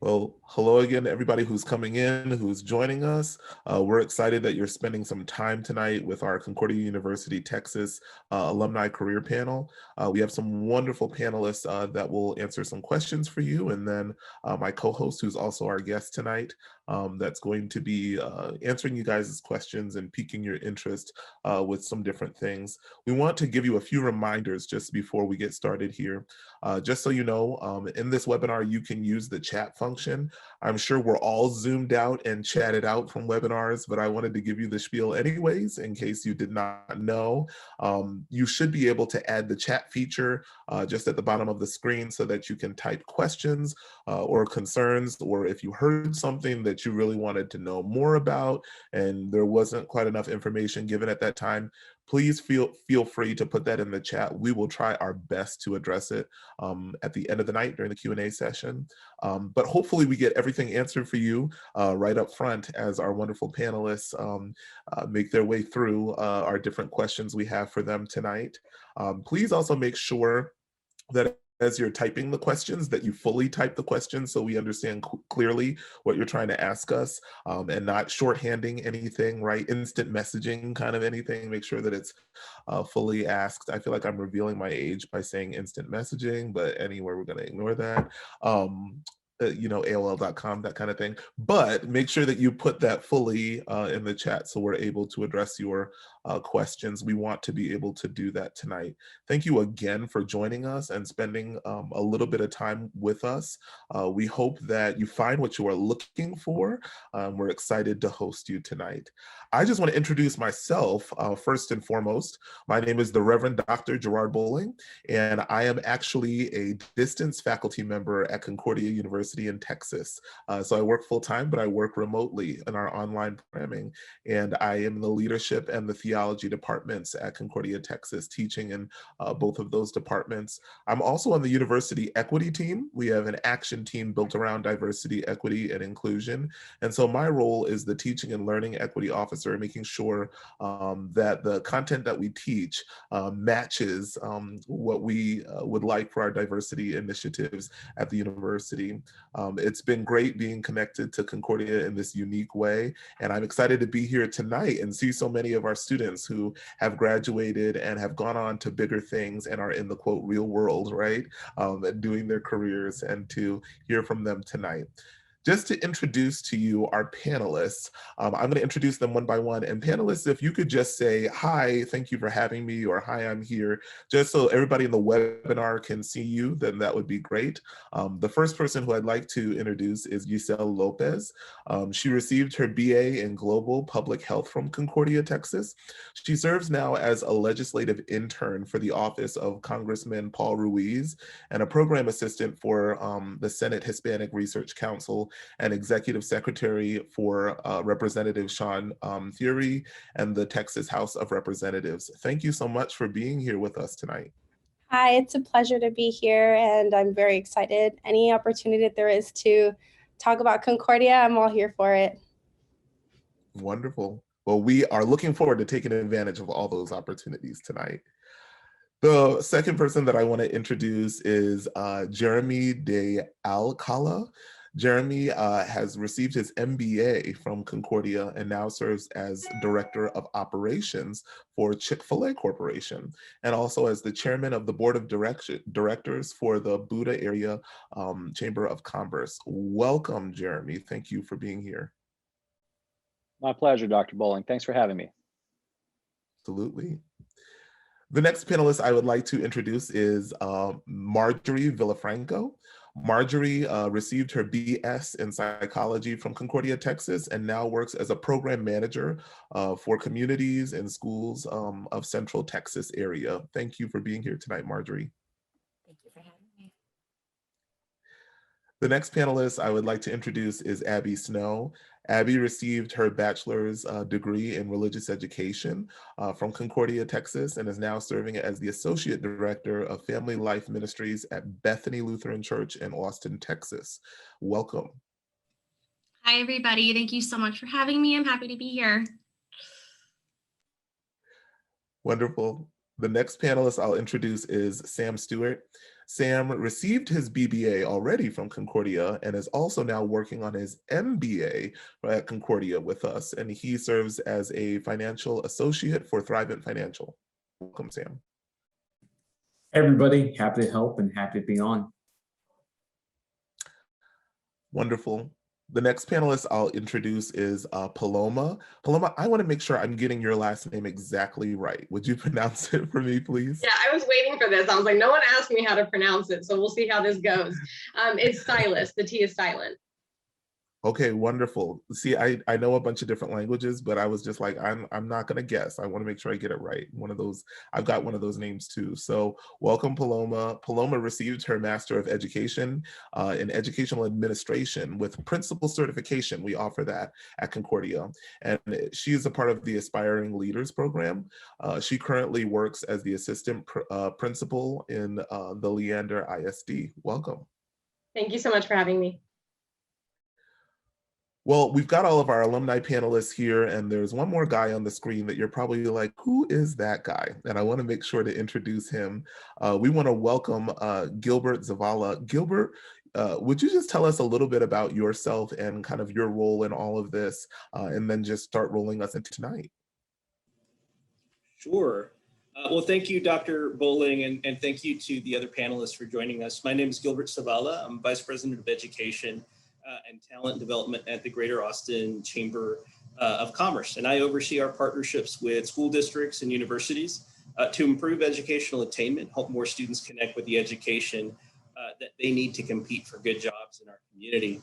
Well, hello again, everybody who's coming in, who's joining us. We're excited that you're spending some time tonight with our Concordia University Texas Alumni Career Panel. We have some wonderful panelists that will answer some questions for you, and then my co-host, who's also our guest tonight, that's going to be answering you guys' questions and piquing your interest with some different things. We want to give you a few reminders just before we get started here. Just so you know, in this webinar, you can use the chat function. I'm sure we're all zoomed out and chatted out from webinars, but I wanted to give you the spiel anyways, in case you did not know. You should be able to add the chat feature just at the bottom of the screen so that you can type questions or concerns, or if you heard something that you really wanted to know more about and there wasn't quite enough information given at that time, please feel free to put that in the chat. We will try our best to address it at the end of the night during the Q&A session. But hopefully we get everything answered for you right up front as our wonderful panelists make their way through our different questions we have for them tonight. Please also make sure that as you're typing the questions, that you fully type the questions so we understand clearly what you're trying to ask us, and not shorthanding anything, right? Instant messaging kind of anything. Make sure that it's fully asked. I feel like I'm revealing my age by saying instant messaging, but anyway, we're going to ignore that. AOL.com, that kind of thing. But make sure that you put that fully in the chat so we're able to address your questions. We want to be able to do that tonight. Thank you again for joining us and spending a little bit of time with us. We hope that you find what you are looking for. We're excited to host you tonight. I just want to introduce myself first and foremost. My name is the Reverend Dr. Gerard Bolling, and I am actually a distance faculty member at Concordia University in Texas. So I work full-time, but I work remotely in our online programming, and I am in the leadership and the theology departments at Concordia, Texas, teaching in both of those departments. I'm also on the university equity team. We have an action team built around diversity, equity, and inclusion. And so my role is the teaching and learning equity officer, making sure that the content that we teach matches what we would like for our diversity initiatives at the university. It's been great being connected to Concordia in this unique way, and I'm excited to be here tonight and see so many of our students who have graduated and have gone on to bigger things and are in the quote real world, right? And doing their careers, and to hear from them tonight. Just to introduce to you our panelists, I'm going to introduce them one by one. And panelists, if you could just say, hi, thank you for having me, or hi, I'm here, just so everybody in the webinar can see you, then that would be great. The first person who I'd like to introduce is Yisel Lopez. She received her BA in Global Public Health from Concordia, Texas. She serves now as a legislative intern for the office of Congressman Paul Ruiz and a program assistant for the Senate Hispanic Research Council and executive secretary for Representative Sean Fury and the Texas House of Representatives. Thank you so much for being here with us tonight. Hi, it's a pleasure to be here, and I'm very excited. Any opportunity that there is to talk about Concordia, I'm all here for it. Wonderful. Well, we are looking forward to taking advantage of all those opportunities tonight. The second person that I want to introduce is Jeremy de Alcala. Jeremy has received his MBA from Concordia and now serves as Director of Operations for Chick-fil-A Corporation, and also as the Chairman of the Board of Directors for the Buda Area Chamber of Commerce. Welcome, Jeremy. Thank you for being here. My pleasure, Dr. Bolling. Thanks for having me. Absolutely. The next panelist I would like to introduce is Marjorie Villafranco. Marjorie received her BS in psychology from Concordia, Texas, and now works as a program manager for communities and schools of Central Texas area. Thank you for being here tonight, Marjorie. Thank you for having me. The next panelist I would like to introduce is Abbie Snow. Abbie received her bachelor's degree in religious education from Concordia, Texas, and is now serving as the Associate Director of Family Life Ministries at Bethany Lutheran Church in Austin, Texas. Welcome. Hi, everybody. Thank you so much for having me. I'm happy to be here. Wonderful. The next panelist I'll introduce is Sam Stewart. Sam received his BBA already from Concordia and is also now working on his MBA at Concordia with us, and he serves as a financial associate for Thrivent Financial. Welcome, Sam. Hey everybody, happy to help and happy to be on. Wonderful. The next panelist I'll introduce is Paloma. Paloma, I want to make sure I'm getting your last name exactly right. Would you pronounce it for me, please? Yeah, I was waiting for this. I was like, no one asked me how to pronounce it, so we'll see how this goes. It's Tshlas. The T is silent. Okay, wonderful. See, I know a bunch of different languages, but I was just like, I'm not gonna guess. I want to make sure I get it right. One of those, I've got one of those names too. So welcome, Paloma. Paloma received her Master of Education in Educational Administration with Principal Certification. We offer that at Concordia. And she is a part of the Aspiring Leaders Program. She currently works as the Assistant Principal in the Leander ISD. Welcome. Thank you so much for having me. Well, we've got all of our alumni panelists here, and there's one more guy on the screen that you're probably like, who is that guy? And I want to make sure to introduce him. We want to welcome Gibert Zavala. Gilbert, would you just tell us a little bit about yourself and kind of your role in all of this, and then just start rolling us into tonight? Sure. Well, thank you, Dr. Bolling, and thank you to the other panelists for joining us. My name is Gibert Zavala. I'm Vice President of Education and Talent Development at the Greater Austin Chamber of Commerce. And I oversee our partnerships with school districts and universities to improve educational attainment, help more students connect with the education that they need to compete for good jobs in our community.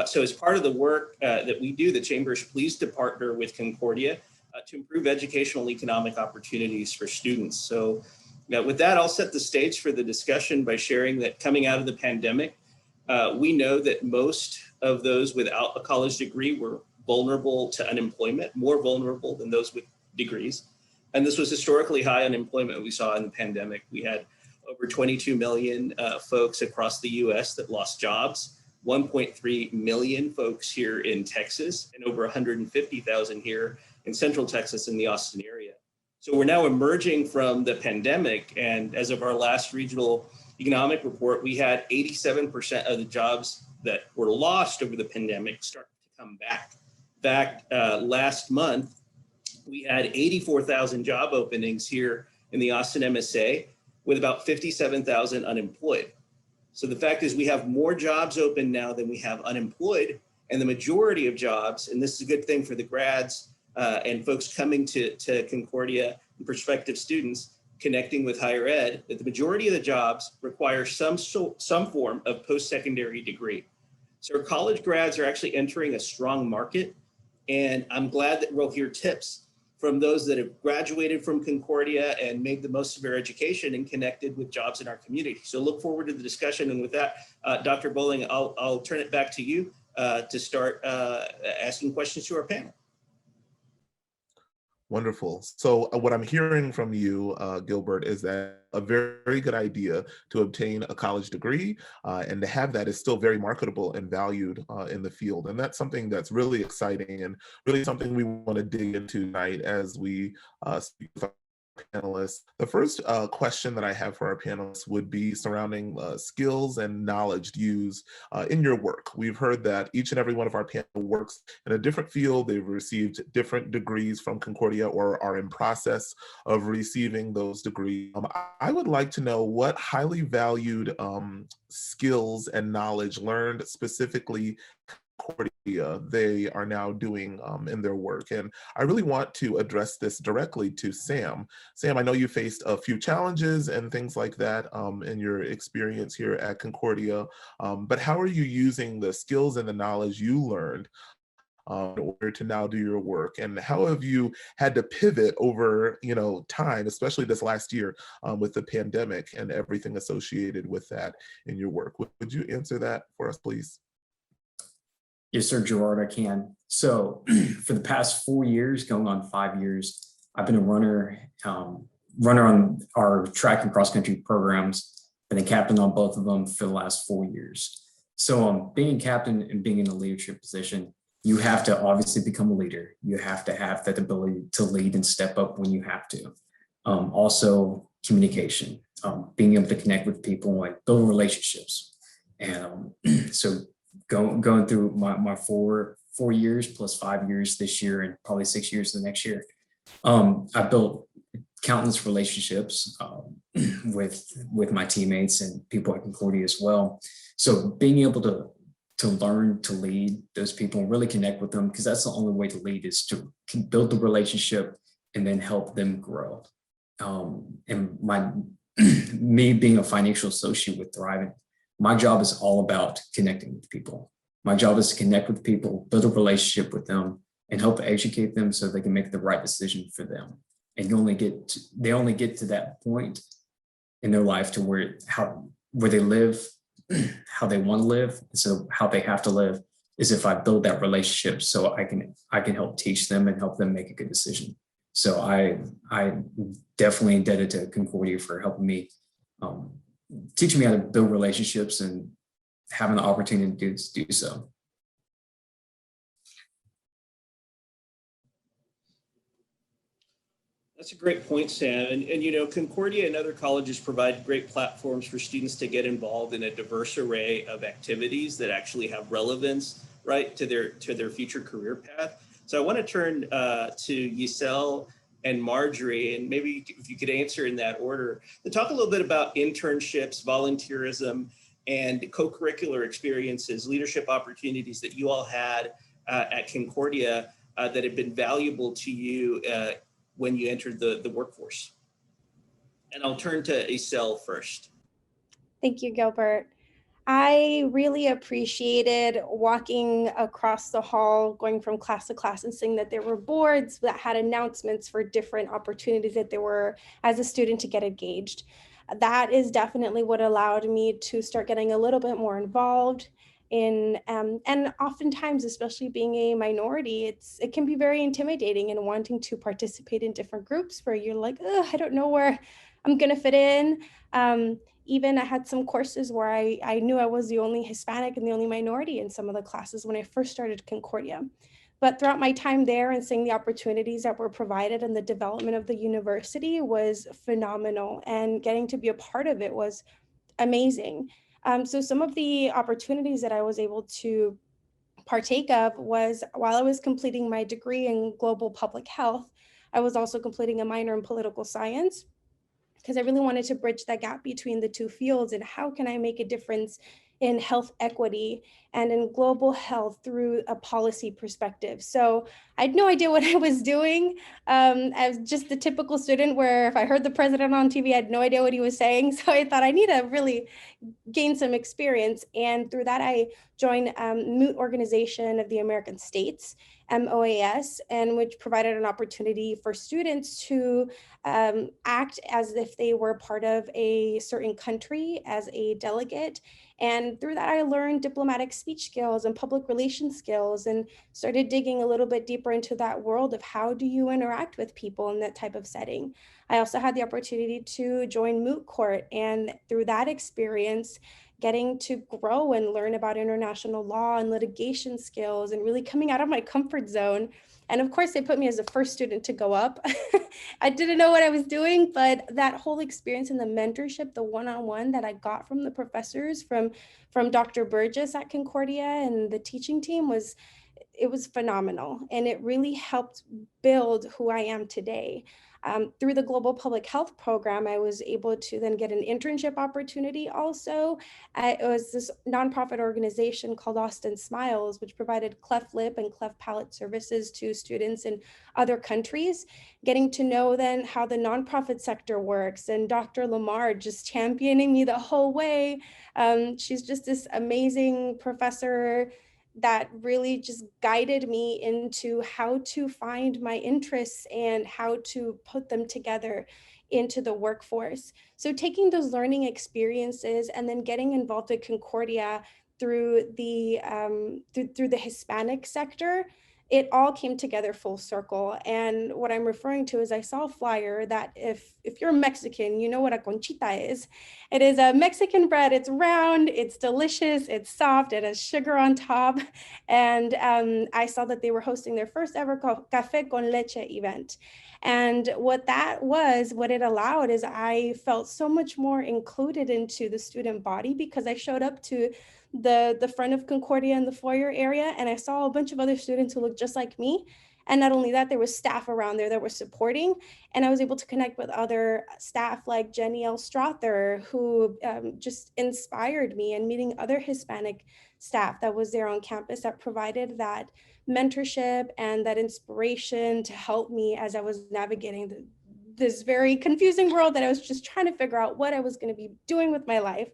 So as part of the work that we do, the Chamber is pleased to partner with Concordia to improve educational and economic opportunities for students. So with that, I'll set the stage for the discussion by sharing that coming out of the pandemic, we know that most of those without a college degree were vulnerable to unemployment, more vulnerable than those with degrees. And this was historically high unemployment we saw in the pandemic. We had over 22 million folks across the US that lost jobs, 1.3 million folks here in Texas, and over 150,000 here in Central Texas in the Austin area. So we're now emerging from the pandemic, and as of our last regional economic report, we had 87% of the jobs that were lost over the pandemic start to come back. In fact, last month, we had 84,000 job openings here in the Austin MSA with about 57,000 unemployed. So the fact is we have more jobs open now than we have unemployed, and the majority of jobs, and this is a good thing for the grads and folks coming to Concordia and prospective students, connecting with higher ed, that the majority of the jobs require some form of post-secondary degree. So our college grads are actually entering a strong market, and I'm glad that we'll hear tips from those that have graduated from Concordia and made the most of their education and connected with jobs in our community. So look forward to the discussion, and with that, Dr. Bolling, I'll turn it back to you to start asking questions to our panel. Wonderful. So what I'm hearing from you, Gilbert, is that a very good idea to obtain a college degree and to have that is still very marketable and valued in the field. And that's something that's really exciting and really something we want to dig into tonight as we speak with our panelists. The first question that I have for our panelists would be surrounding skills and knowledge used in your work. We've heard that each and every one of our panel works in a different field. They've received different degrees from Concordia or are in process of receiving those degrees. I would like to know what highly valued skills and knowledge learned specifically Concordia they are now doing in their work. And I really want to address this directly to Sam. Sam, I know you faced a few challenges and things like that in your experience here at Concordia, but how are you using the skills and the knowledge you learned in order to now do your work? And how have you had to pivot over, time, especially this last year with the pandemic and everything associated with that in your work? Would you answer that for us, please? Yes, sir, Gerard, I can. So for the past 4 years, going on 5 years, I've been a runner on our track and cross country programs, been a captain on both of them for the last 4 years. So being a captain and being in a leadership position, you have to obviously become a leader. You have to have that ability to lead and step up when you have to. Also, communication, being able to connect with people and build relationships. And so going through my 4 years plus 5 years this year and probably 6 years the next year, I built countless relationships with my teammates and people at Concordia as well. So being able to learn to lead those people and really connect with them, because that's the only way to lead, is to build the relationship and then help them grow. And me being a financial associate with Thriving, my job is all about connecting with people. My job is to connect with people, build a relationship with them, and help educate them so they can make the right decision for them. And they only get to that point in their life to where they live, how they want to live. So how they have to live is if I build that relationship, so I can help teach them and help them make a good decision. So I'm definitely indebted to Concordia for helping me, teaching me how to build relationships and having the opportunity to do so. That's a great point, Sam. And you know, Concordia and other colleges provide great platforms for students to get involved in a diverse array of activities that actually have relevance, right, to their future career path. So I want to turn to Yisel and Marjorie, and maybe if you could answer in that order, to talk a little bit about internships, volunteerism, and co-curricular experiences, leadership opportunities that you all had at Concordia that have been valuable to you when you entered the workforce. And I'll turn to Yisel first. Thank you, Gilbert. I really appreciated walking across the hall, going from class to class, and seeing that there were boards that had announcements for different opportunities that there were as a student to get engaged. That is definitely what allowed me to start getting a little bit more involved in, and oftentimes, especially being a minority, it can be very intimidating and wanting to participate in different groups where you're like, I don't know where I'm gonna fit in. Even I had some courses where I knew I was the only Hispanic and the only minority in some of the classes when I first started Concordia. But throughout my time there and seeing the opportunities that were provided and the development of the university was phenomenal, and getting to be a part of it was amazing. So some of the opportunities that I was able to partake of was, while I was completing my degree in global public health, I was also completing a minor in political science, because I really wanted to bridge that gap between the two fields and how can I make a difference in health equity and in global health through a policy perspective. So I had no idea what I was doing. I was just the typical student where if I heard the president on TV, I had no idea what he was saying. So I thought I need to really gain some experience. And through that, I joined Moot Organization of the American States, MOAS, and which provided an opportunity for students to act as if they were part of a certain country as a delegate. And through that, I learned diplomatic speech skills and public relations skills, and started digging a little bit deeper into that world of how do you interact with people in that type of setting. I also had the opportunity to join Moot Court, and through that experience, getting to grow and learn about international law and litigation skills and really coming out of my comfort zone. And of course, they put me as the first student to go up. I didn't know what I was doing, but that whole experience and the mentorship, the one-on-one that I got from the professors, from Dr. Burgess at Concordia and the teaching team was phenomenal. And it really helped build who I am today. Through the Global Public Health Program, I was able to then get an internship opportunity also. It was this nonprofit organization called Austin Smiles, which provided cleft lip and cleft palate services to students in other countries, getting to know then how the nonprofit sector works, and Dr. Lamar just championing me the whole way. She's just this amazing professor that really just guided me into how to find my interests and how to put them together into the workforce. So taking those learning experiences and then getting involved at Concordia through the Hispanic sector, it all came together full circle. And what I'm referring to is I saw a flyer that if you're Mexican, you know what a conchita is. It is a Mexican bread. It's round, it's delicious, it's soft, it has sugar on top. And I saw that they were hosting their first ever café con leche event. And what it allowed is I felt so much more included into the student body, because I showed up to the front of Concordia in the foyer area, and I saw a bunch of other students who looked just like me. And not only that, there was staff around there that were supporting, and I was able to connect with other staff like Jenny L. Strother, who just inspired me, and meeting other Hispanic staff that was there on campus that provided that mentorship and that inspiration to help me as I was navigating this very confusing world that I was just trying to figure out what I was going to be doing with my life.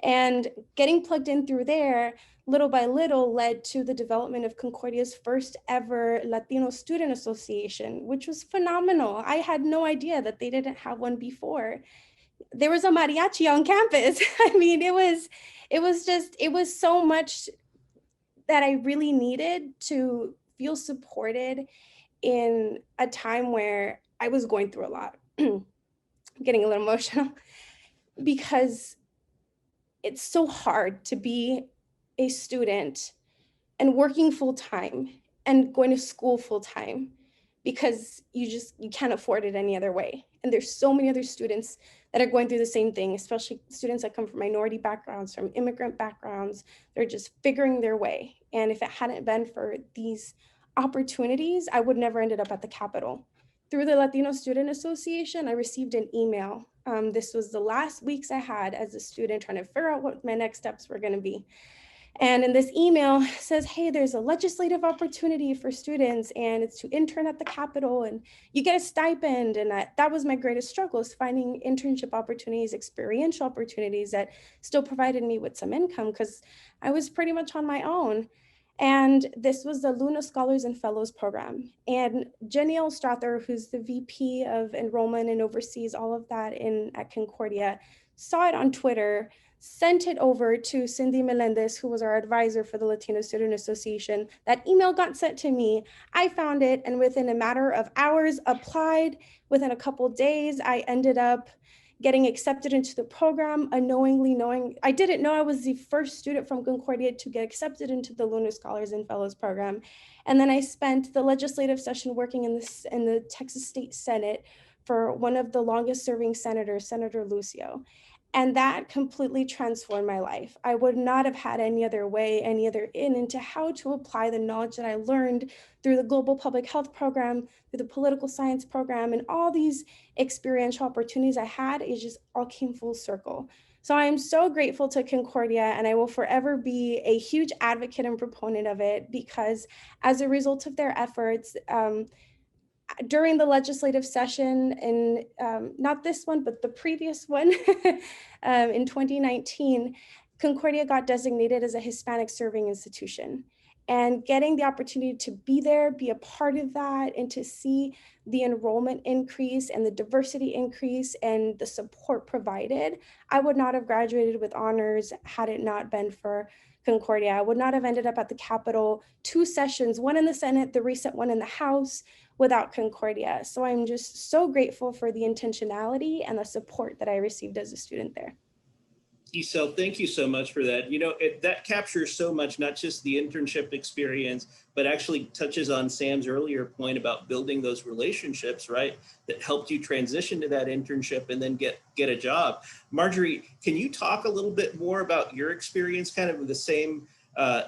And getting plugged in through there, little by little, led to the development of Concordia's first ever Latino Student Association, which was phenomenal. I had no idea that they didn't have one before. There was a mariachi on campus. I mean, it was so much that I really needed to feel supported in a time where I was going through a lot. I'm getting a little emotional, because it's so hard to be a student and working full time and going to school full time, because you can't afford it any other way. And there's so many other students that are going through the same thing, especially students that come from minority backgrounds, from immigrant backgrounds. They're just figuring their way. And if it hadn't been for these opportunities, I would never ended up at the Capitol. Through the Latino Student Association, I received an email. This was the last weeks I had as a student trying to figure out what my next steps were going to be. And in this email says, hey, there's a legislative opportunity for students, and it's to intern at the Capitol, and you get a stipend. And that was my greatest struggle, is finding internship opportunities, experiential opportunities that still provided me with some income, because I was pretty much on my own. And this was the Luna Scholars and Fellows program. And Jenny L. Strother, who's the VP of enrollment and oversees all of that at Concordia, saw it on Twitter, sent it over to Cindy Melendez, who was our advisor for the Latino Student Association. That email got sent to me. I found it, and within a matter of hours, applied. Within a couple of days, I ended up getting accepted into the program, unknowingly knowing, I didn't know I was the first student from Concordia to get accepted into the Lunar Scholars and Fellows program. And then I spent the legislative session working in the Texas State Senate for one of the longest serving senators, Senator Lucio. And that completely transformed my life. I would not have had any other way, any other into how to apply the knowledge that I learned through the Global Public Health program, through the Political Science program, and all these experiential opportunities I had. It just all came full circle. So I am so grateful to Concordia, and I will forever be a huge advocate and proponent of it, because as a result of their efforts, during the legislative session, in not this one, but the previous one, in 2019, Concordia got designated as a Hispanic serving institution. And getting the opportunity to be there, be a part of that, and to see the enrollment increase and the diversity increase and the support provided, I would not have graduated with honors had it not been for Concordia. I would not have ended up at the Capitol 2 sessions, one in the Senate, the recent one in the House, without Concordia. So I'm just so grateful for the intentionality and the support that I received as a student there. Yisel, thank you so much for that. You know, that captures so much, not just the internship experience, but actually touches on Sam's earlier point about building those relationships, right? That helped you transition to that internship and then get a job. Marjorie, can you talk a little bit more about your experience, kind of in the same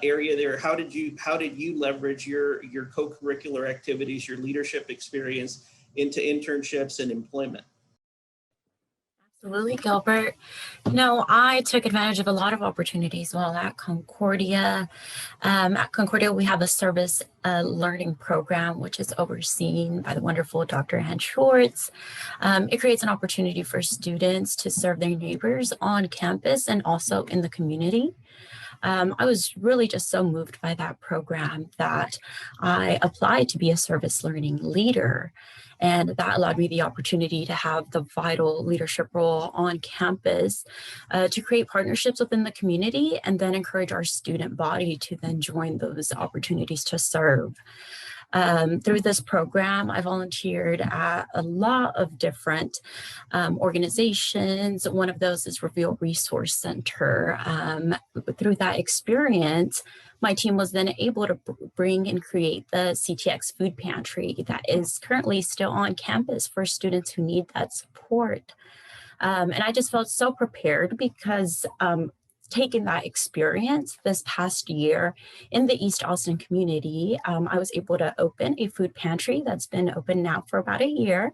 area there? How did you leverage your co-curricular activities, your leadership experience into internships and employment? Absolutely, Gilbert. No, I took advantage of a lot of opportunities while at Concordia. At Concordia, we have a service learning program, which is overseen by the wonderful Dr. Ann Schwartz. It creates an opportunity for students to serve their neighbors on campus and also in the community. I was really just so moved by that program that I applied to be a service learning leader. And that allowed me the opportunity to have the vital leadership role on campus to create partnerships within the community and then encourage our student body to then join those opportunities to serve. Through this program, I volunteered at a lot of different organizations. One of those is Reveal Resource Center. Through that experience, my team was then able to bring and create the CTX food pantry that is currently still on campus for students who need that support. And I just felt so prepared because taking that experience this past year in the East Austin community, I was able to open a food pantry that's been open now for about a year.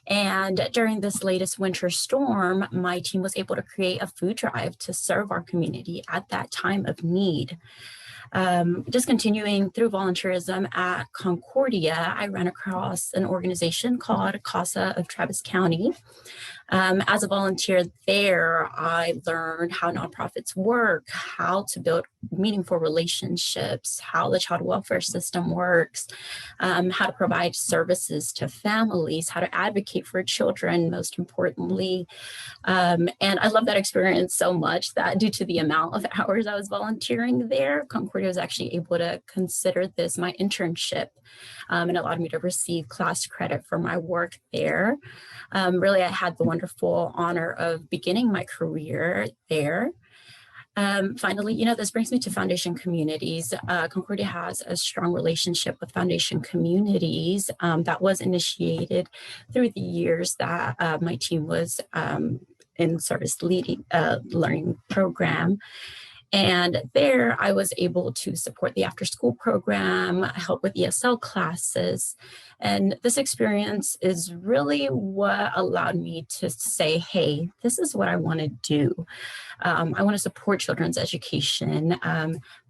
And during this latest winter storm, my team was able to create a food drive to serve our community at that time of need. Just continuing through volunteerism at Concordia, I ran across an organization called CASA of Travis County. As a volunteer there, I learned how nonprofits work, how to build meaningful relationships, how the child welfare system works, how to provide services to families, how to advocate for children, most importantly. And I love that experience so much that due to the amount of hours I was volunteering there, Concordia was actually able to consider this my internship and allowed me to receive class credit for my work there. Really, I had the wonderful honor of beginning my career there. Finally, this brings me to foundation communities. Concordia has a strong relationship with foundation communities that was initiated through the years that my team was in service learning program. And there I was able to support the after school program, help with ESL classes. And this experience is really what allowed me to say, hey, this is what I want to do. I want to support children's education.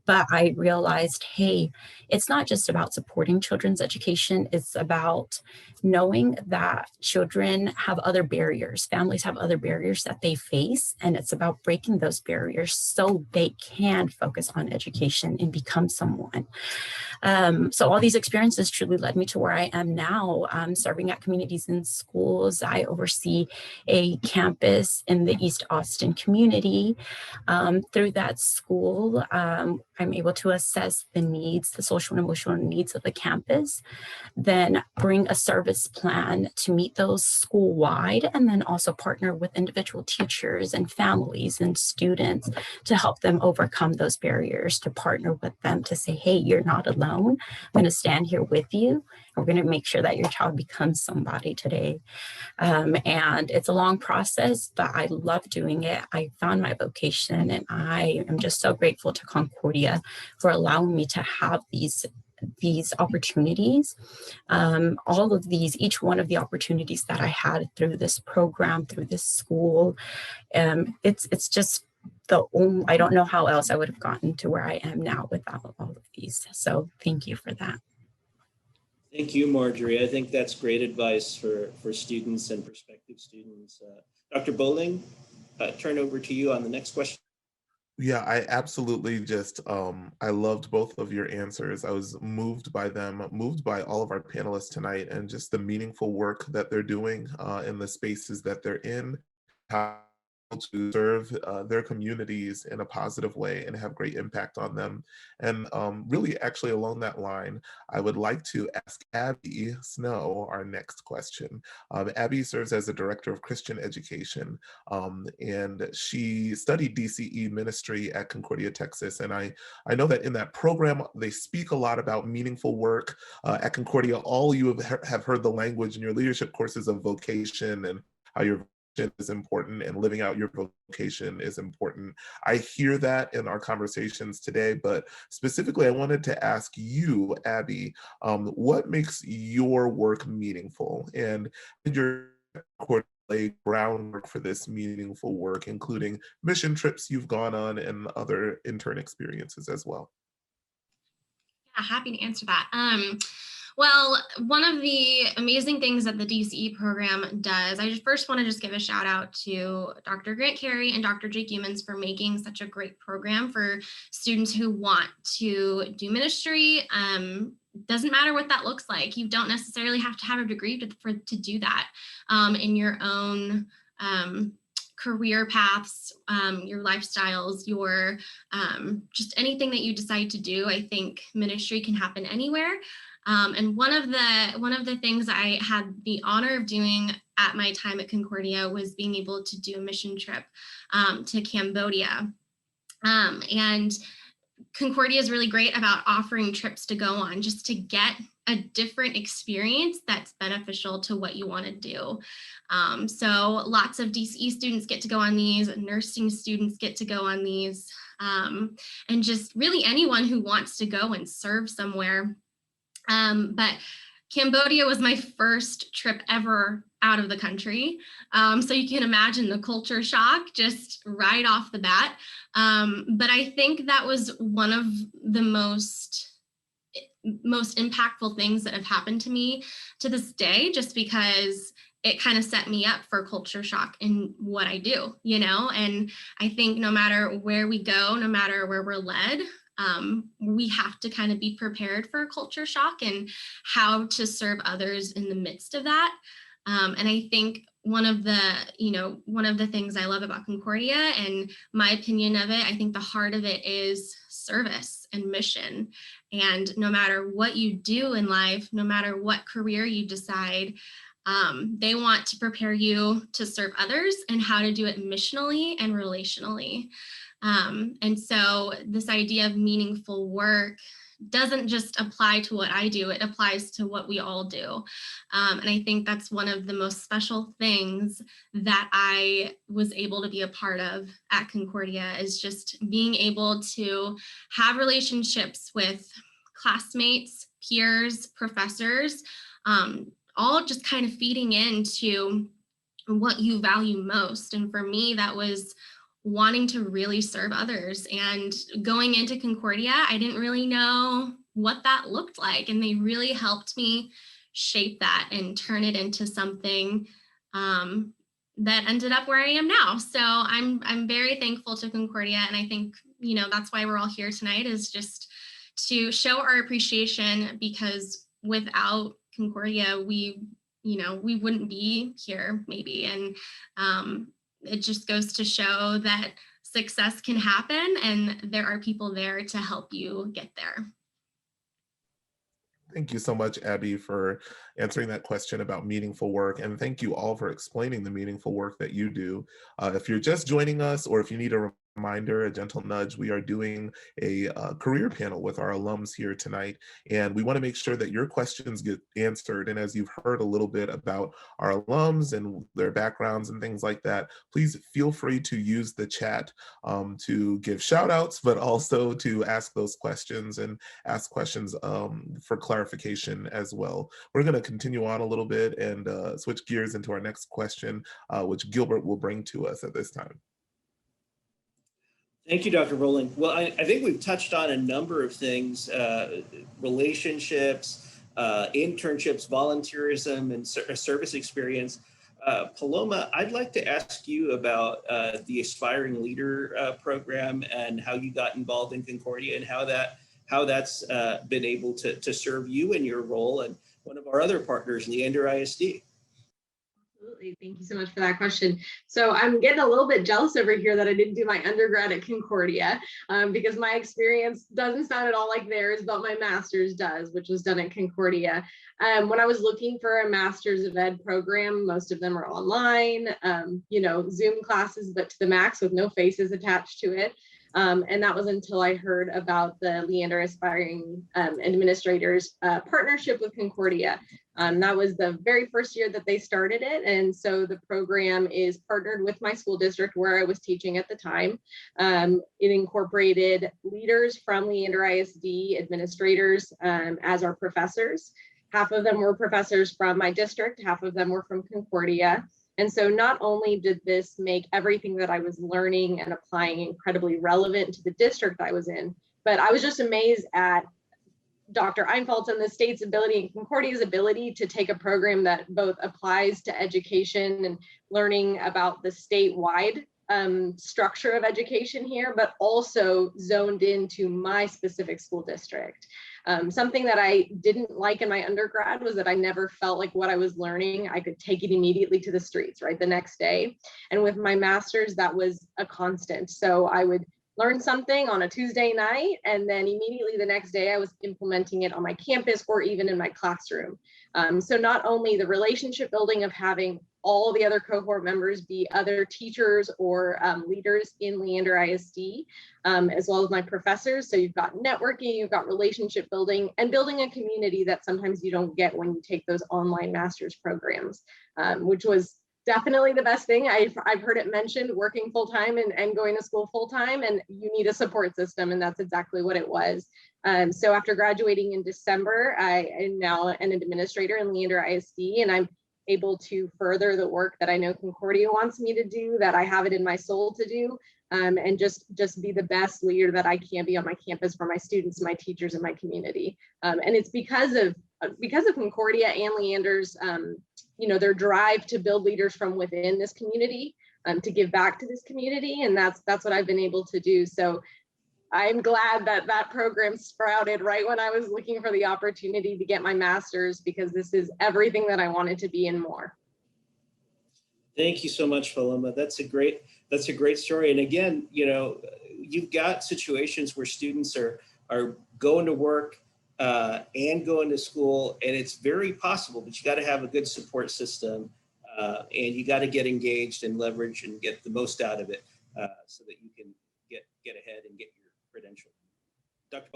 But I realized, hey, it's not just about supporting children's education. It's about knowing that children have other barriers. Families have other barriers that they face. And it's about breaking those barriers so they can focus on education and become someone. So all these experiences truly led me to where I am now, serving at communities and schools. I oversee a campus in the East Austin community. Through that school, I'm able to assess the needs, the social and emotional needs of the campus, then bring a service plan to meet those school-wide, and then also partner with individual teachers and families and students to help them overcome those barriers, to partner with them to say, hey, you're not alone. I'm going to stand here with you. And we're going to make sure that your child becomes somebody today. And it's a long process, but I love doing it. I found my vocation, and I am just so grateful to Concordia for allowing me to have these opportunities. All of these, each one of the opportunities that I had through this program, through this school, it's just I don't know how else I would have gotten to where I am now without all of these. So thank you for that. Thank you, Marjorie. I think that's great advice for students and prospective students. Dr. Bolling, turn over to you on the next question. Yeah, I absolutely just, I loved both of your answers. I was moved by them, moved by all of our panelists tonight, and just the meaningful work that they're doing in the spaces that they're in, how to serve their communities in a positive way and have great impact on them. And really, actually, along that line, I would like to ask Abbie Snow our next question. Abbie serves as the Director of Christian Education, and she studied DCE ministry at Concordia, Texas. And I know that in that program, they speak a lot about meaningful work. At Concordia, all you have heard the language in your leadership courses of vocation and how your is important and living out your vocation is important. I hear that in our conversations today, but specifically I wanted to ask you, Abbie, what makes your work meaningful, and did your lay groundwork for this meaningful work, including mission trips you've gone on and other intern experiences as well? Yeah, happy to answer that. Well, one of the amazing things that the DCE program does, I first want to just give a shout out to Dr. Grant Carey and Dr. Jake Humans for making such a great program for students who want to do ministry. Doesn't matter what that looks like. You don't necessarily have to have a degree to do that in your own career paths, your lifestyles, your just anything that you decide to do. I think ministry can happen anywhere. And one of the things I had the honor of doing at my time at Concordia was being able to do a mission trip to Cambodia. And Concordia is really great about offering trips to go on just to get a different experience that's beneficial to what you want to do. So lots of DCE students get to go on these, nursing students get to go on these, and just really anyone who wants to go and serve somewhere. But Cambodia was my first trip ever out of the country. So you can imagine the culture shock just right off the bat. But I think that was one of the most impactful things that have happened to me to this day, just because it kind of set me up for culture shock in what I do, you know? And I think no matter where we go, no matter where we're led, we have to kind of be prepared for culture shock and how to serve others in the midst of that. And I think one of the things I love about Concordia, and my opinion of it, I think the heart of it is service and mission. And no matter what you do in life, no matter what career you decide, they want to prepare you to serve others and how to do it missionally and relationally. And so this idea of meaningful work doesn't just apply to what I do, it applies to what we all do. And I think that's one of the most special things that I was able to be a part of at Concordia, is just being able to have relationships with classmates, peers, professors, all just kind of feeding into what you value most. And for me, that was wanting to really serve others. And going into Concordia, I didn't really know what that looked like. And they really helped me shape that and turn it into something that ended up where I am now. So I'm very thankful to Concordia. And I think, you know, that's why we're all here tonight, is just to show our appreciation, because without Concordia, we wouldn't be here maybe. And it just goes to show that success can happen and there are people there to help you get there. Thank you so much, Abbie, for answering that question about meaningful work. And thank you all for explaining the meaningful work that you do. If you're just joining us, or if you need a reminder, a gentle nudge, we are doing a career panel with our alums here tonight. And we want to make sure that your questions get answered. And as you've heard a little bit about our alums and their backgrounds and things like that, please feel free to use the chat to give shout outs, but also to ask those questions and ask questions for clarification as well. We're going to continue on a little bit and switch gears into our next question, which Gilbert will bring to us at this time. Thank you, Dr. Bolling. Well, I think we've touched on a number of things: relationships, internships, volunteerism, and service experience. Paloma, I'd like to ask you about the Aspiring Leader program and how you got involved in Concordia, and how that's been able to serve you in your role and one of our other partners, Leander ISD. Absolutely. Thank you so much for that question. So I'm getting a little bit jealous over here that I didn't do my undergrad at Concordia because my experience doesn't sound at all like theirs, but my master's does, which was done at Concordia. When I was looking for a master's of ed program, most of them are online, Zoom classes, but to the max with no faces attached to it. And that was until I heard about the Leander Aspiring Administrators partnership with Concordia. That was the very first year that they started it. And so the program is partnered with my school district where I was teaching at the time. It incorporated leaders from Leander ISD administrators as our professors. Half of them were professors from my district, half of them were from Concordia. And so not only did this make everything that I was learning and applying incredibly relevant to the district I was in, but I was just amazed at Dr. Einfeld's and the state's ability and Concordia's ability to take a program that both applies to education and learning about the statewide structure of education here, but also zoned into my specific school district. Something that I didn't like in my undergrad was that I never felt like what I was learning, I could take it immediately to the streets, right, the next day. And with my master's, that was a constant. So I would learn something on a Tuesday night, and then immediately the next day I was implementing it on my campus or even in my classroom. So not only the relationship building of having all the other cohort members be other teachers or leaders in Leander ISD, as well as my professors. So you've got networking, you've got relationship building, and building a community that sometimes you don't get when you take those online master's programs, which was definitely the best thing. I've heard it mentioned, working full-time and going to school full-time, and you need a support system, and that's exactly what it was. So after graduating in December, I am now an administrator in Leander ISD, and I'm able to further the work that I know Concordia wants me to do, that I have it in my soul to do, and just be the best leader that I can be on my campus for my students, my teachers, and my community. And it's because of Concordia and Leander's, their drive to build leaders from within this community, to give back to this community, and that's what I've been able to do. So I'm glad that that program sprouted right when I was looking for the opportunity to get my master's, because this is everything that I wanted to be and more. Thank you so much, Paloma. That's a great story. And again, you've got situations where students are going to work and going to school, and it's very possible, but you got to have a good support system, and you got to get engaged and leverage and get the most out of it, so that you can get ahead and get your credential. Dr.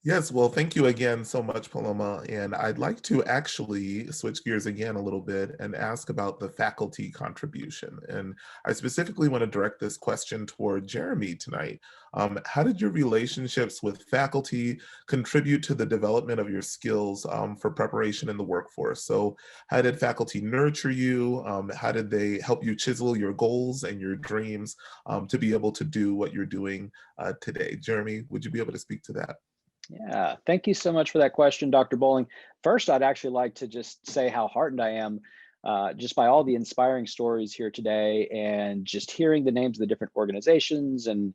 Yes, well, thank you again so much, Paloma. And I'd like to actually switch gears again a little bit and ask about the faculty contribution. And I specifically want to direct this question toward Jeremy tonight. How did your relationships with faculty contribute to the development of your skills for preparation in the workforce? So how did faculty nurture you? How did they help you chisel your goals and your dreams to be able to do what you're doing today? Jeremy, would you be able to speak to that? Yeah, thank you so much for that question, Dr. Bolling. First, I'd actually like to just say how heartened I am just by all the inspiring stories here today, and just hearing the names of the different organizations and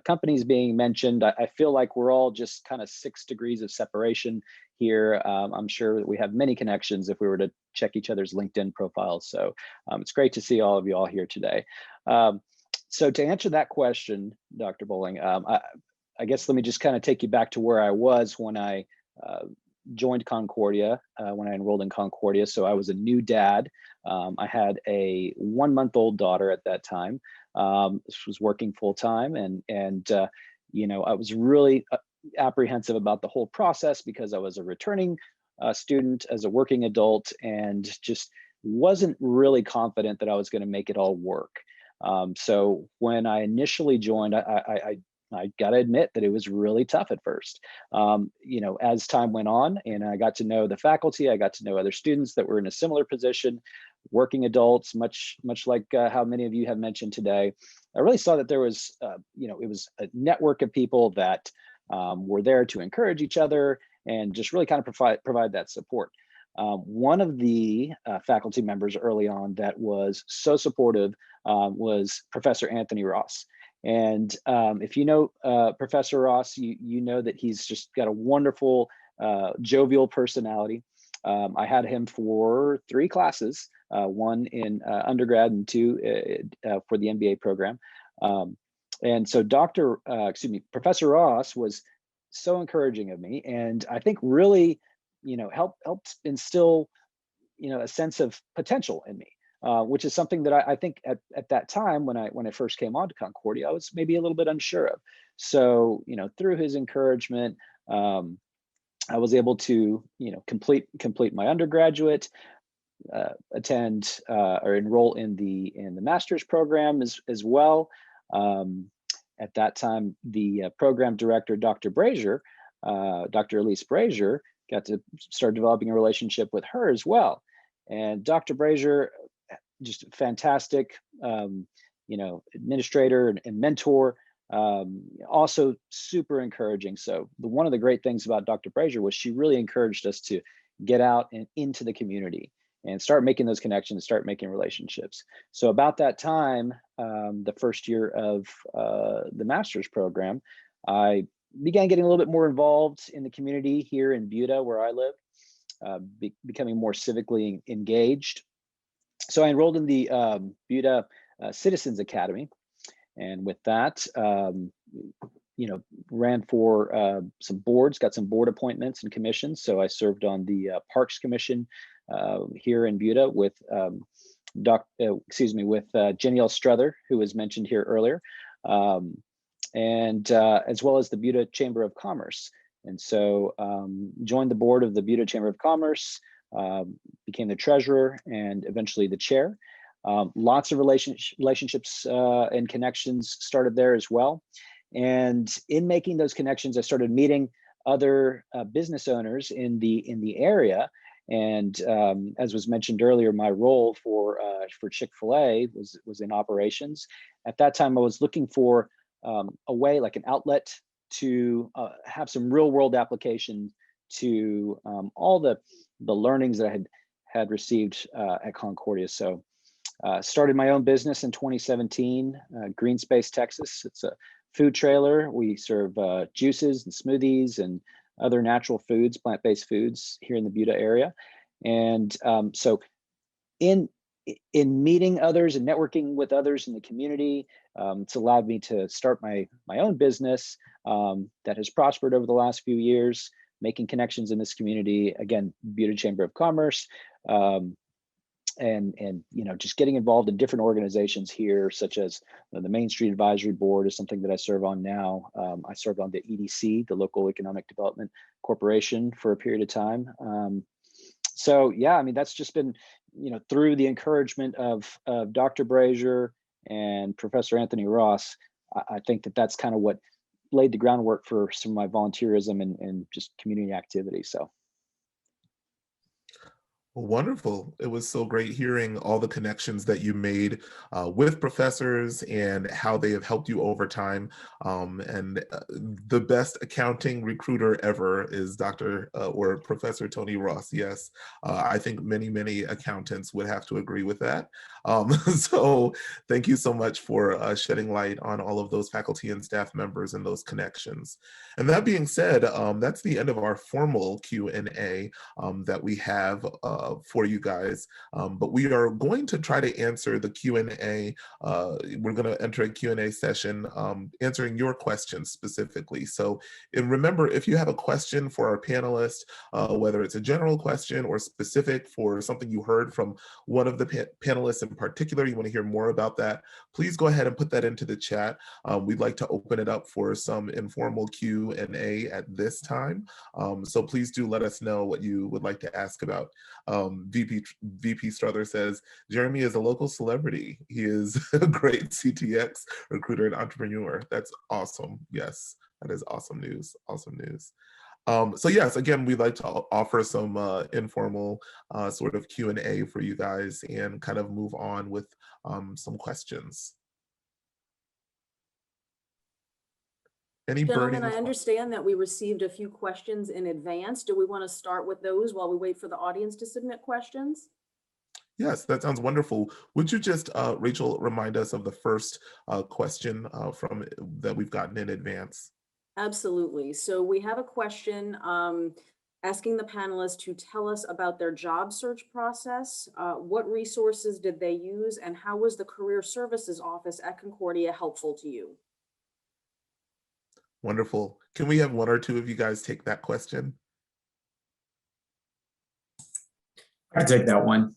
companies being mentioned. I feel like we're all just kind of 6 degrees of separation here. I'm sure that we have many connections if we were to check each other's LinkedIn profiles. So it's great to see all of you all here today. So to answer that question, Dr. Bolling, I guess let me just kind of take you back to where I was when I joined Concordia, when I enrolled in Concordia. So I was a new dad. I had a 1-month-old daughter at that time. This was working full time, and I was really apprehensive about the whole process, because I was a returning student as a working adult, and just wasn't really confident that I was going to make it all work. So when I initially joined, I got to admit that it was really tough at first. As time went on and I got to know the faculty, I got to know other students that were in a similar position, working adults, much like how many of you have mentioned today. I really saw that there was, it was a network of people that were there to encourage each other and just really kind of provide that support. One of the faculty members early on that was so supportive was Professor Anthony Ross. And if you know Professor Ross, you know that he's just got a wonderful, jovial personality. I had him for 3 classes, 1 in undergrad and 2 for the MBA program. And so Professor Ross was so encouraging of me, and I think really, helped instill, a sense of potential in me. Which is something that I think at that time when I first came on to Concordia, I was maybe a little bit unsure of. So, through his encouragement, I was able to, complete my undergraduate, attend or enroll in the master's program as well. At that time, the program director, Dr. Brazier, Dr. Elise Brazier, got to start developing a relationship with her as well. And Dr. Brazier, just fantastic, administrator and mentor, Also super encouraging. So one of the great things about Dr. Brazier was she really encouraged us to get out and into the community and start making those connections, start making relationships. So about that time, the first year of the master's program, I began getting a little bit more involved in the community here in Buda, where I live, becoming more civically engaged. So I enrolled in the Buda Citizens Academy. And with that, ran for some boards, got some board appointments and commissions. So I served on the Parks Commission here in Buda with Jennielle Struther, who was mentioned here earlier, and as well as the Buda Chamber of Commerce. And so joined the board of the Buda Chamber of Commerce, became the treasurer and eventually the chair. Lots of relationships and connections started there as well. And in making those connections, I started meeting other business owners in the area. And as was mentioned earlier, my role for Chick-fil-A was in operations. At that time, I was looking for a way, like an outlet to have some real world application to all the learnings that I had received at Concordia. So started my own business in 2017, Green Space Texas. It's a food trailer. We serve juices and smoothies and other natural foods, plant-based foods here in the Buda area. And so in meeting others and networking with others in the community, it's allowed me to start my own business that has prospered over the last few years, making connections in this community. Again, Buda Chamber of Commerce, and just getting involved in different organizations here, such as the Main Street Advisory Board is something that I serve on now. I served on the EDC, the Local Economic Development Corporation, for a period of time. So yeah, I mean, that's just been, through the encouragement of Dr. Brazier and Professor Anthony Ross, I think that's kind of what laid the groundwork for some of my volunteerism and just community activity. So. Wonderful. It was so great hearing all the connections that you made with professors and how they have helped you over time. And the best accounting recruiter ever is Dr. or Professor Tony Ross. Yes, I think many accountants would have to agree with that. So thank you so much for shedding light on all of those faculty and staff members and those connections. And that being said, that's the end of our formal Q&A that we have for you guys, but we are going to try to answer the Q&A. We're going to enter a Q&A session answering your questions specifically. So, and remember, if you have a question for our panelists, whether it's a general question or specific for something you heard from one of the panelists in particular, you want to hear more about that, please go ahead and put that into the chat. We'd like to open it up for some informal Q&A at this time. So please do let us know what you would like to ask about. VP Struther says, Jeremy is a local celebrity. He is a great CTX recruiter and entrepreneur. That's awesome. Yes, that is awesome news. Awesome news. So yes, again, we'd like to offer some informal sort of Q&A for you guys and kind of move on with some questions. Gentlemen, I understand that we received a few questions in advance. Do we want to start with those while we wait for the audience to submit questions? Yes, that sounds wonderful. Would you just, Rachel, remind us of the first question that we've gotten in advance? Absolutely. So we have a question asking the panelists to tell us about their job search process. What resources did they use, and how was the Career Services Office at Concordia helpful to you? Wonderful. Can we have one or two of you guys take that question? I can take that one.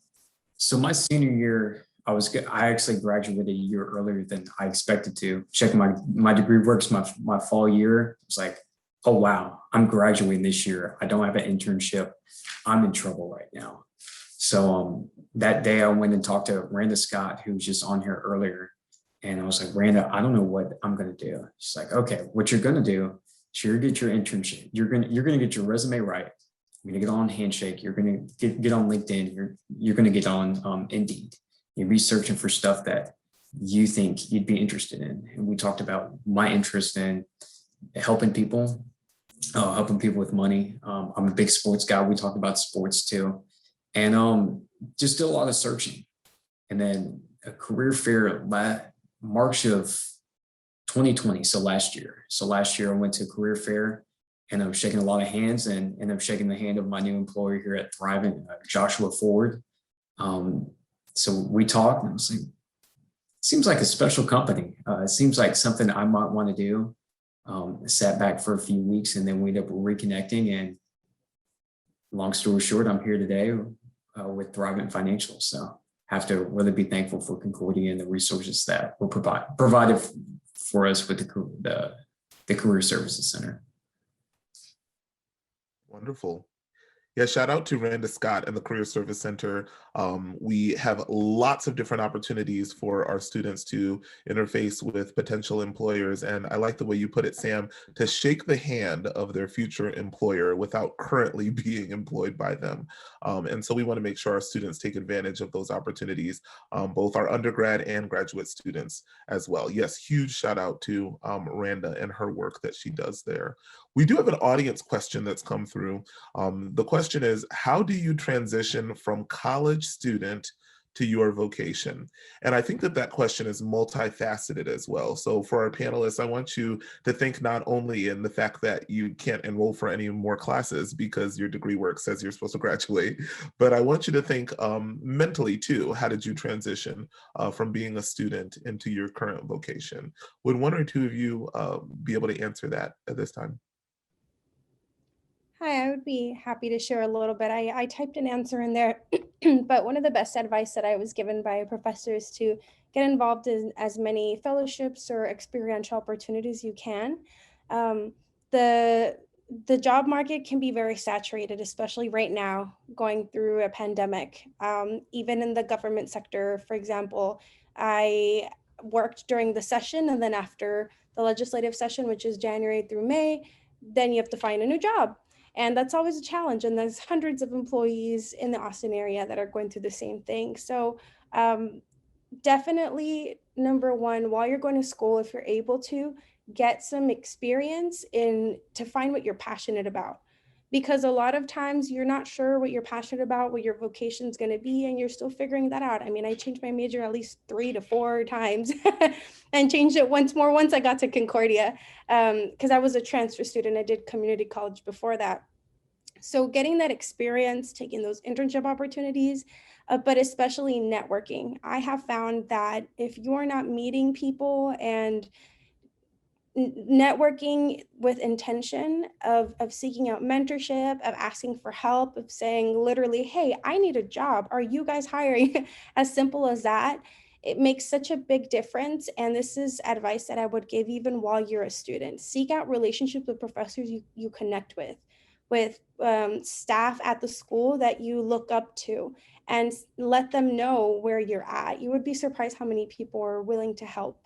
So my senior year, I actually graduated a year earlier than I expected to. Checking my degree works my fall year. It's like, oh wow, I'm graduating this year. I don't have an internship. I'm in trouble right now. So that day I went and talked to Randa Scott, who was just on here earlier. And I was like, Randa, I don't know what I'm going to do. She's like, okay, what you're going to do is you're going to get your internship. You're going to get your resume right. You're going to get on Handshake. You're going to get on LinkedIn. You're going to get on Indeed. You're researching for stuff that you think you'd be interested in. And we talked about my interest in helping people with money. I'm a big sports guy. We talked about sports too. And just did a lot of searching. And then a career fair March of 2020, so last year. So last year I went to a career fair and I'm shaking a lot of hands and I'm shaking the hand of my new employer here at Thrivent, Joshua Ford. So we talked and I was like, seems like a special company. It seems like something I might want to do. Sat back for a few weeks and then we ended up reconnecting, and long story short, I'm here today with Thrivent Financial. So have to really be thankful for Concordia and the resources that were provided for us with the Career Services Center. Wonderful. Yeah, shout out to Randa Scott and the Career Service Center. We have lots of different opportunities for our students to interface with potential employers. And I like the way you put it, Sam, to shake the hand of their future employer without currently being employed by them. And so we want to make sure our students take advantage of those opportunities, both our undergrad and graduate students as well. Yes, huge shout out to Randa and her work that she does there. We do have an audience question that's come through. The question is, how do you transition from college student to your vocation? And I think that that question is multifaceted as well. So for our panelists, I want you to think not only in the fact that you can't enroll for any more classes because your degree work says you're supposed to graduate, but I want you to think mentally too. How did you transition from being a student into your current vocation? Would one or two of you be able to answer that at this time? Hi, I would be happy to share a little bit. I typed an answer in there, but one of the best advice that I was given by a professor is to get involved in as many fellowships or experiential opportunities you can. The job market can be very saturated, especially right now, going through a pandemic. Even in the government sector, for example, I worked during the session, and then after the legislative session, which is January through May, then you have to find a new job. And that's always a challenge. And there's hundreds of employees in the Austin area that are going through the same thing. So definitely, number one, while you're going to school, if you're able to, get some experience to find what you're passionate about. Because a lot of times you're not sure what you're passionate about, what your vocation is going to be, and you're still figuring that out. I mean, I changed my major at least 3 to 4 times and changed it once I got to Concordia, because I was a transfer student. I did community college before that. So getting that experience, taking those internship opportunities, but especially networking. I have found that if you're not meeting people and networking with intention of seeking out mentorship, of asking for help, of saying literally, hey, I need a job. Are you guys hiring? As simple as that. It makes such a big difference. And this is advice that I would give even while you're a student. Seek out relationships with professors you connect with staff at the school that you look up to, and let them know where you're at. You would be surprised how many people are willing to help.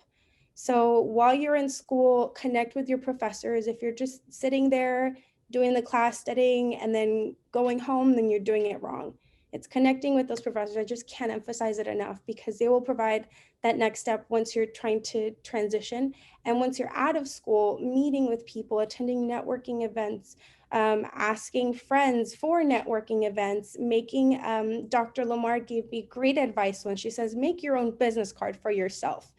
So while you're in school, connect with your professors. If you're just sitting there doing the class, studying, and then going home, then you're doing it wrong. It's connecting with those professors. I just can't emphasize it enough, because they will provide that next step once you're trying to transition. And once you're out of school, meeting with people, attending networking events, asking friends for networking events, making, Dr. Lamar gave me great advice when she says, make your own business card for yourself.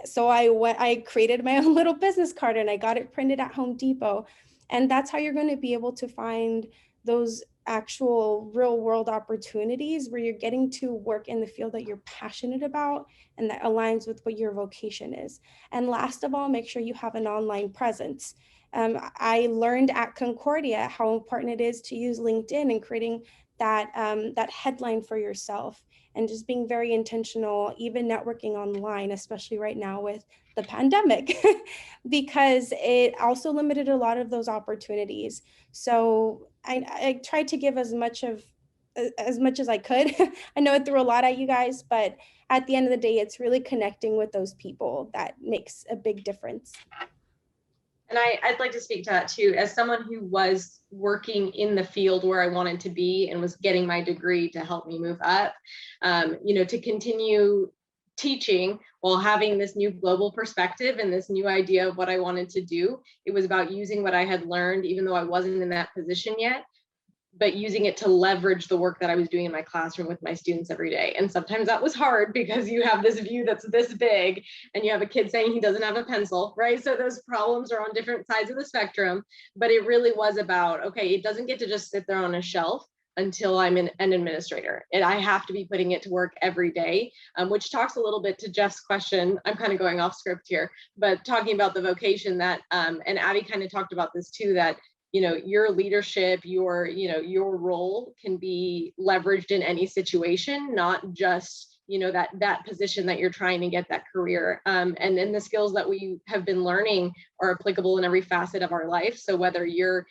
So I created my own little business card and I got it printed at Home Depot. And that's how you're going to be able to find those actual real world opportunities where you're getting to work in the field that you're passionate about and that aligns with what your vocation is. And last of all, make sure you have an online presence. I learned at Concordia how important it is to use LinkedIn and creating that headline for yourself, and just being very intentional, even networking online, especially right now with the pandemic, because it also limited a lot of those opportunities. So I tried to give as much as I could. I know it threw a lot at you guys, but at the end of the day, it's really connecting with those people that makes a big difference. And I'd like to speak to that too, as someone who was working in the field where I wanted to be and was getting my degree to help me move up, to continue teaching while having this new global perspective and this new idea of what I wanted to do. It was about using what I had learned, even though I wasn't in that position yet, but using it to leverage the work that I was doing in my classroom with my students every day. And sometimes that was hard because you have this view that's this big and you have a kid saying he doesn't have a pencil, right? So those problems are on different sides of the spectrum, but it really was about, okay, it doesn't get to just sit there on a shelf until I'm an administrator. And I have to be putting it to work every day, which talks a little bit to Jeff's question. I'm kind of going off script here, but talking about the vocation that, and Abbie kind of talked about this too, that your leadership, your role can be leveraged in any situation, not just that position that you're trying to get that career. And then the skills that we have been learning are applicable in every facet of our life. So whether you're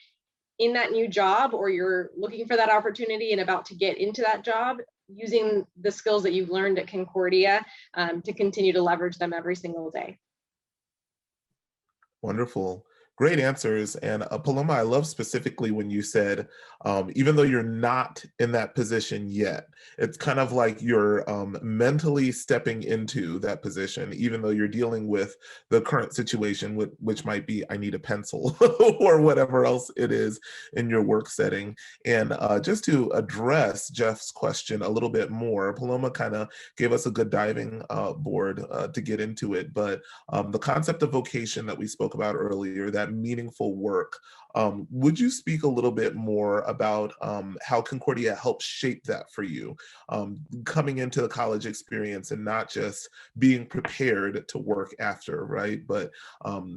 in that new job or you're looking for that opportunity and about to get into that job, using the skills that you've learned at Concordia to continue to leverage them every single day. Wonderful. Great answers. And Paloma, I love specifically when you said, even though you're not in that position yet, it's kind of like you're mentally stepping into that position, even though you're dealing with the current situation, which might be, I need a pencil or whatever else it is in your work setting. And just to address Jeff's question a little bit more, Paloma kind of gave us a good diving board to get into it. But the concept of vocation that we spoke about earlier, that meaningful work. Would you speak a little bit more about how Concordia helped shape that for you, coming into the college experience and not just being prepared to work after, right? But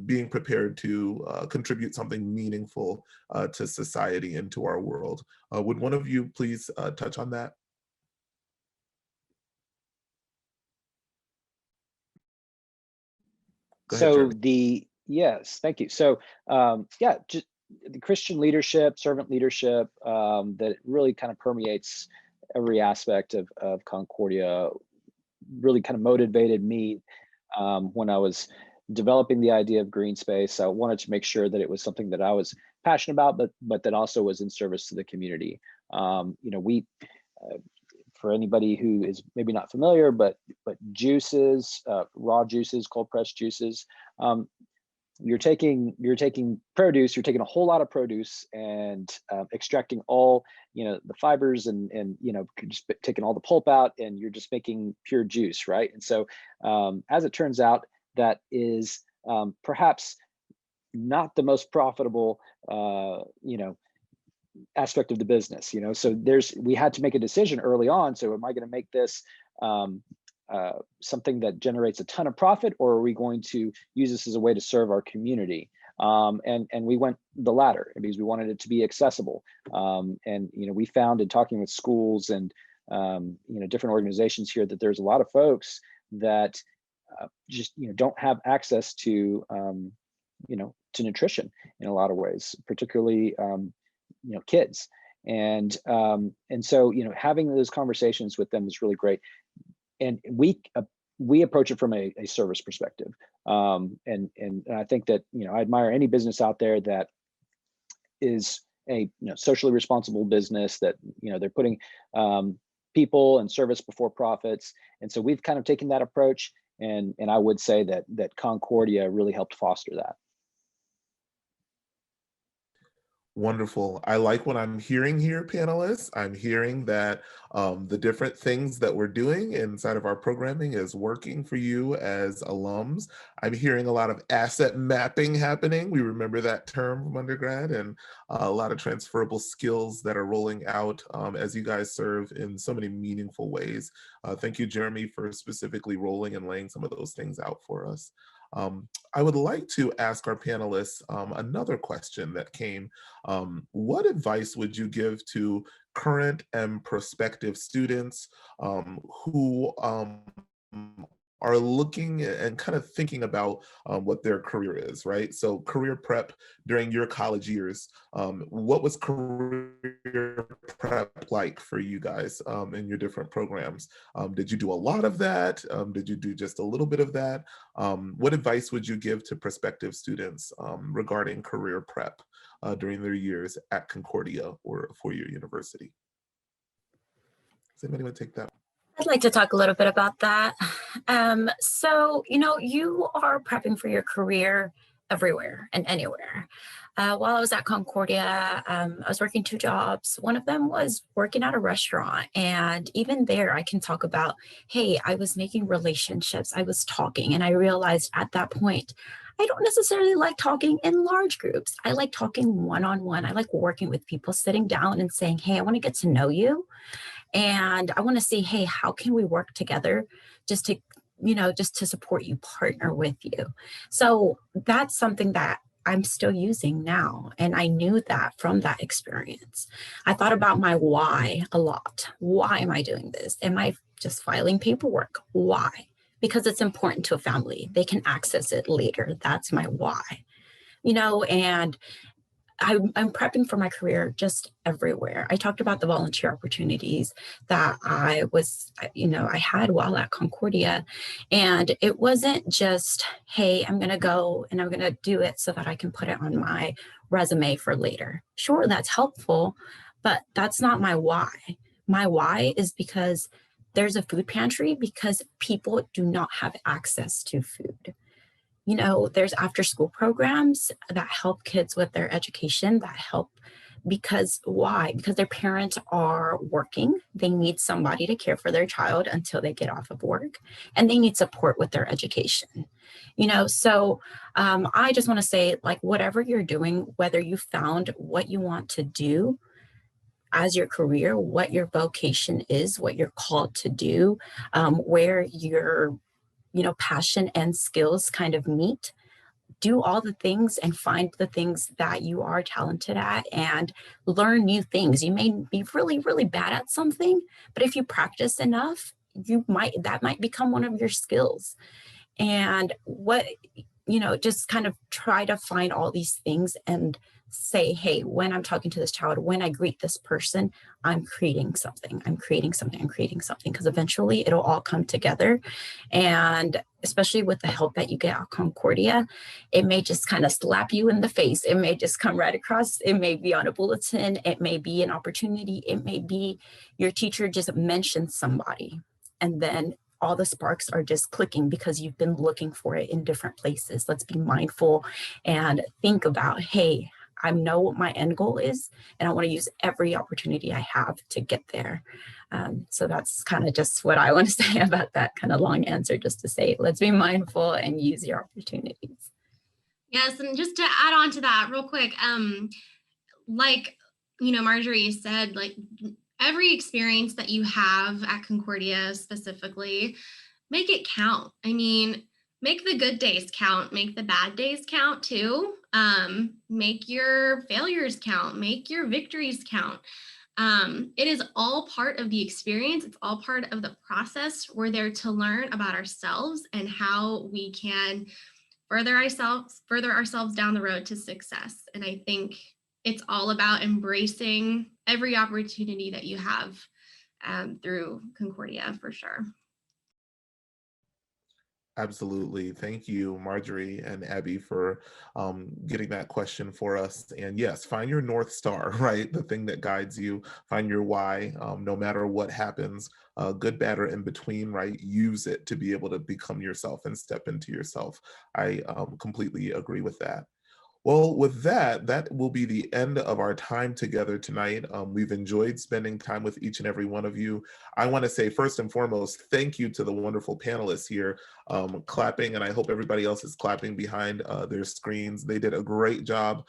being prepared to contribute something meaningful to society and to our world. Would one of you please touch on that? Go ahead, Jeremy. Yes, thank you. So yeah, just the Christian leadership, servant leadership, that really kind of permeates every aspect of Concordia, really kind of motivated me when I was developing the idea of green space. I wanted to make sure that it was something that I was passionate about, but that also was in service to the community. For anybody who is maybe not familiar, but juices, raw juices, cold pressed juices, you're taking produce, you're taking a whole lot of produce and extracting all the fibers and just taking all the pulp out, and you're just making pure juice, right? And so as it turns out, that is perhaps not the most profitable aspect of the business. So we had to make a decision early on. So am I going to make this something that generates a ton of profit, or are we going to use this as a way to serve our community? And we went the latter because we wanted it to be accessible. And we found in talking with schools and different organizations here that there's a lot of folks that just don't have access to to nutrition in a lot of ways, particularly kids. And so having those conversations with them is really great. And we approach it from a service perspective. And I think that, I admire any business out there that is a socially responsible business, that, they're putting people and service before profits. And so we've kind of taken that approach. And I would say that Concordia really helped foster that. Wonderful. I like what I'm hearing here, panelists. I'm hearing that the different things that we're doing inside of our programming is working for you as alums. I'm hearing a lot of asset mapping happening. We remember that term from undergrad, and a lot of transferable skills that are rolling out as you guys serve in so many meaningful ways. Thank you, Jeremy, for specifically rolling and laying some of those things out for us. I would like to ask our panelists another question that came. What advice would you give to current and prospective students who are looking and kind of thinking about what their career is, right? So career prep during your college years, what was career prep like for you guys in your different programs? Did you do a lot of that? Did you do just a little bit of that? What advice would you give to prospective students regarding career prep during their years at Concordia or a four-year university? Does anybody want to take that? I'd like to talk a little bit about that. So, you are prepping for your career everywhere and anywhere. While I was at Concordia, I was working 2 jobs. One of them was working at a restaurant. And even there, I can talk about, hey, I was making relationships, I was talking, and I realized at that point, I don't necessarily like talking in large groups. I like talking one-on-one. I like working with people, sitting down and saying, hey, I want to get to know you. And I want to see, hey, how can we work together just to, just to support you, partner with you. So that's something that I'm still using now. And I knew that from that experience. I thought about my why a lot. Why am I doing this? Am I just filing paperwork? Why? Because it's important to a family. They can access it later. That's my why. And I'm prepping for my career just everywhere. I talked about the volunteer opportunities that I had while at Concordia. And it wasn't just, hey, I'm going to go and I'm going to do it so that I can put it on my resume for later. Sure, that's helpful, but that's not my why. My why is because there's a food pantry because people do not have access to food. There's after school programs that help kids with their education, that help why? Because their parents are working. They need somebody to care for their child until they get off of work, and they need support with their education. So I just want to say, like, whatever you're doing, whether you found what you want to do as your career, what your vocation is, what you're called to do, where your passion and skills kind of meet, do all the things and find the things that you are talented at and learn new things. You may be really, really bad at something, but if you practice enough, that might become one of your skills. And just kind of try to find all these things and say, hey, when I'm talking to this child, when I greet this person, I'm creating something, because eventually it'll all come together. And especially with the help that you get at Concordia, it may just kind of slap you in the face. It may just come right across. It may be on a bulletin. It may be an opportunity. It may be your teacher just mentioned somebody, and then all the sparks are just clicking because you've been looking for it in different places. Let's be mindful and think about, hey, I know what my end goal is, and I want to use every opportunity I have to get there. So that's kind of just what I want to say about that kind of long answer, just to say, let's be mindful and use your opportunities. Yes, and just to add on to that real quick, Marjorie said, every experience that you have at Concordia specifically, make it count. I mean, make the good days count, make the bad days count too. Make your failures count, make your victories count. It is all part of the experience. It's all part of the process. We're there to learn about ourselves and how we can further ourselves down the road to success. And I think it's all about embracing every opportunity that you have through Concordia, for sure. Absolutely. Thank you, Marjorie and Abbie, for getting that question for us. And yes, find your North Star, right? The thing that guides you, find your why, no matter what happens, good, bad, or in between, right? Use it to be able to become yourself and step into yourself. I completely agree with that. Well, with that, that will be the end of our time together tonight. We've enjoyed spending time with each and every one of you. I want to say first and foremost, thank you to the wonderful panelists here clapping, and I hope everybody else is clapping behind their screens. They did a great job.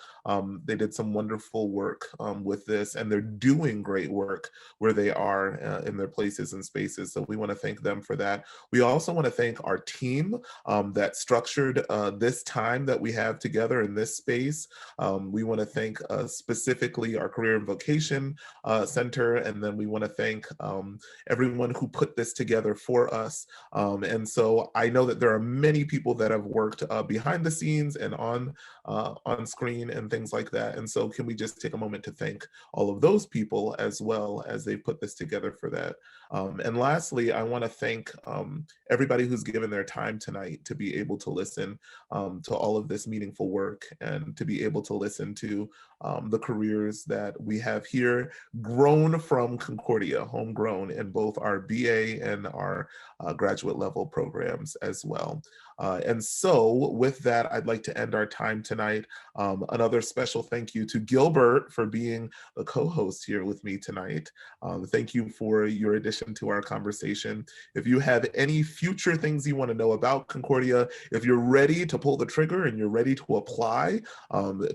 They did some wonderful work with this, and they're doing great work where they are in their places and spaces. So we want to thank them for that. We also want to thank our team that structured this time that we have together in this space. We want to thank specifically our Career and Vocation Center, and then we want to thank everyone who put this together for us. And so I know that there are many people that have worked behind the scenes and on screen and things like that. And so can we just take a moment to thank all of those people as well as they put this together for that. And lastly, I want to thank everybody who's given their time tonight to be able to listen to all of this meaningful work. and to be able to listen to the careers that we have here, grown from Concordia, homegrown in both our BA and our graduate level programs as well. And so with that, I'd like to end our time tonight. Another special thank you to Gilbert for being the co-host here with me tonight. Thank you for your addition to our conversation. If you have any future things you want to know about Concordia, if you're ready to pull the trigger and you're ready to apply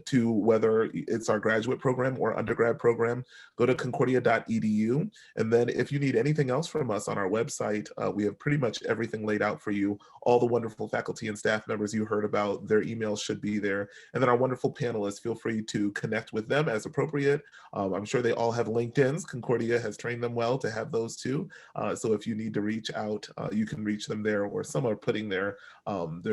to whether it's our graduate program or undergrad program, go to concordia.edu. And then if you need anything else from us on our website, we have pretty much everything laid out for you. All the wonderful faculty and staff members you heard about, their emails should be there. And then our wonderful panelists, feel free to connect with them as appropriate. I'm sure they all have LinkedIns. Concordia has trained them well to have those too. So if you need to reach out, you can reach them there, or some are putting their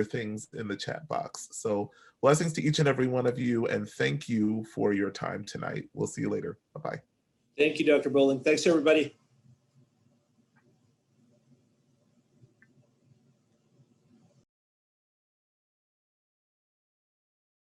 things in the chat box. So blessings to each and every one of you, and thank you for your time tonight. We'll see you later. Bye-bye. Thank you, Dr. Bolling. Thanks, everybody.